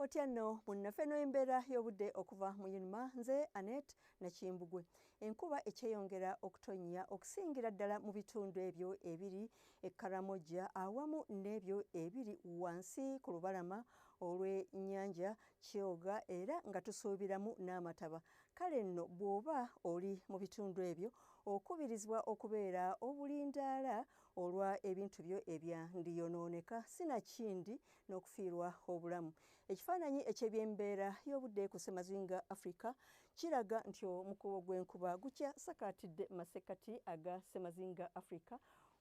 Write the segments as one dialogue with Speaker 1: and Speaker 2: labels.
Speaker 1: Otya nno munnaffe n'embeera y'obudde okuva mu Unima nze Annette Nakimbugwe. Enkuba ekyeyongera okutonnya okusingira ddala mu bitundu ebyo ebiri e Karamoja awamu n'ebyo ebiri wansi ku lubalama olw'ennyanja Kyoga era nga tusuubiramu n'amataba. Kale nno bw'oba oli mu bitundu ebyo okubirizibwa okubeera obulindaala olwa ebintu byo ebyandiyonooneka sinakindi n'okufiirwa obulamu. Ekifaananyi eky'ebyembeera y'obudde ku Ssemazinga Africa kiraga nti omukubo gw'enkuba gukyasakaatidde masekkati aga Ssemazinga Africa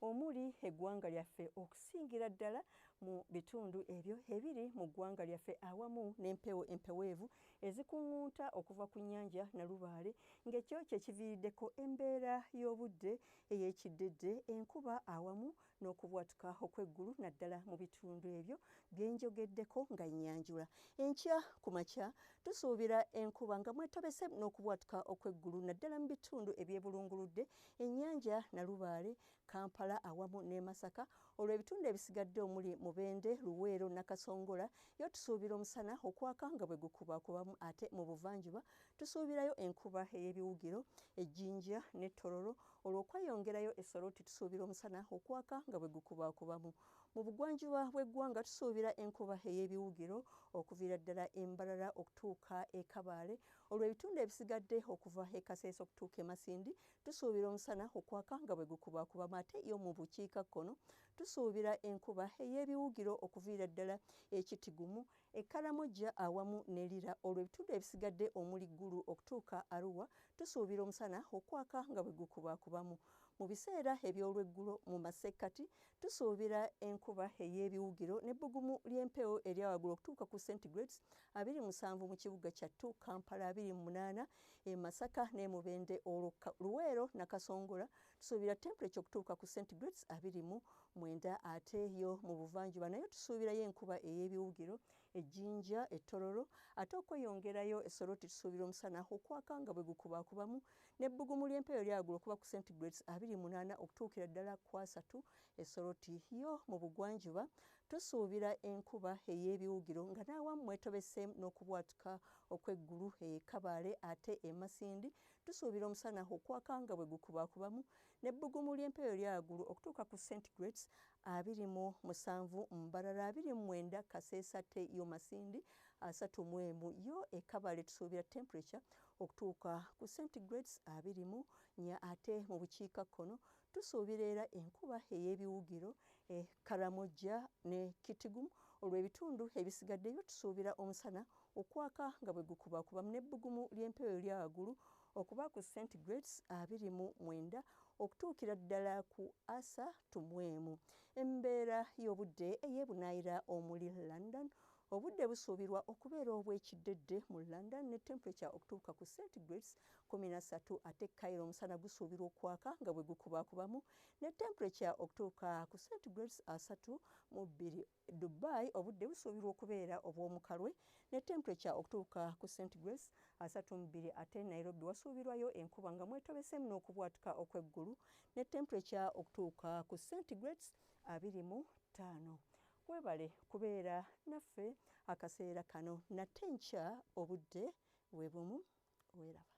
Speaker 1: omuli eggwanga lyaffe okusingira ddala mu bitundu ebyo ebiri mu ggwanga lyaffe awamu n'empewo empeweevu ezikuŋŋunta okuva ku nnyanja Nalubaale ng'ekyo kye kiviiriddeko embeera y'obudde ey'ekiddedde enkuba awamu n'okubwatuka okw'eggulu naddala mu bitundu ebyo bye njogeddeko nga nnyanjula. Enkya ku makya tusuubira enkuba nga mwetobese n'okubwatuka okw'eggulu naddala mu bitundu ebyebulunguludde ennyanja Nalubaale, Kampala awamu ne Masaka. Olwo ebitundu ebisigadde omuli Mubende, Luweero, Nakasongola yo tusuubira omusana okwaka nga bwe gukubakubamu ate mu buvanjuba tusuubirayo enkuba ey'ebiwugiro Ejjinja ne Tororo. Olwo okweyongerayo e Soroti tusuubira omusana okwaka nga bwe gukubakubamu. Mu bugwanjuba bw'eggwanga tusuubira enkuba ey'ebiwugiro okuviira ddala e Mbarara okutuuka e Kabaale. Olwo ebitundu ebisigadde okuva e Kaseesa okutuuka e Masindi tusuubira omusana okwaka nga bwe gukubakubamu ate yo mu bukiikakkono tusuubira enkuba ey'ebiwugiro okuviira ddala e Kitigumu, e Karamoja awamu ne Lira. Olwo ebitundu ebisigadde omuli Gulu okutuuka Arua tusuubira omusana okwaka nga bwe gukubakubamu. Mu biseera eby'olweggulo mu masekkati tusuubira enkuba ey'ebiwugiro n'ebbugumu ly'empewo erya waggulu okutuuka ku centigrades 27 mu kibuga kyattu, Kampala 28, e Masaka ne Mubende. Olwo Luweero Nakasongola tusuubira temperature okutuuka ku centigrades 29 ate yo mu buvanjuba nayo tusuubirayo enkuba ey'ebiwugiro Ejjinja, e Tororo ate okweyongerayo e Soroti tusuubira omusana okwaka nga bwe gukubakubamu n'ebbugumu ly'empewo erya waggulu okuba ku centigrades 28 okutuukira ddala ku 3 e Soroti. Yo mu bugwanjuba tusuubira enkuba ey'ebiwugiro nga n'awamu mwetobeseemu n'okubwatuka okw'eggulu e Kabaale ate e Masindi tusuubira omusana okwaka nga bwe gukubakubamu n'ebbugumu ly'empewo erya waggulu okutuuka ku centigrades 27 Mbarara 29 Kaseesa te yo Masindi 31 yo e Kabaale tusuubira temperature okutuuka ku centigrades 24 ate mu bukiikakkono tusuubira era enkuba ey'ebiwugiro e Karamoja ne Kitigumu. Olwo ebitundu ebisigadde byo tusuubira omusana okwaka nga bwe gukubakubamu n'ebbugumu ly'empewo erya waggulu okuba ku centigrades 29 okutuukira ddala ku 30. Embeera y'obudde ey'ebunaayira omuli London obudde busuubirwa okubeera obw'ekiddedde mu London ne temperature okutuuka ku centigrades 13 ate Cairo omusana gusuubirwa okwaka nga bwe gukubakubamu ne temperature okutuuka ku centigrades 32. Dubai obudde busuubirwa okubeera obw'omukalwe ne temperature okutuuka ku centigrades 32 ate Nairobi wasuubirwayo enkuba nga mwetobeseemu n'okubwatuka okw'eggulu ne temperature okutuuka ku centigrades 25. Webale kubeera naffe akaseera kano nate enkya obudde bwe bumu weeraba.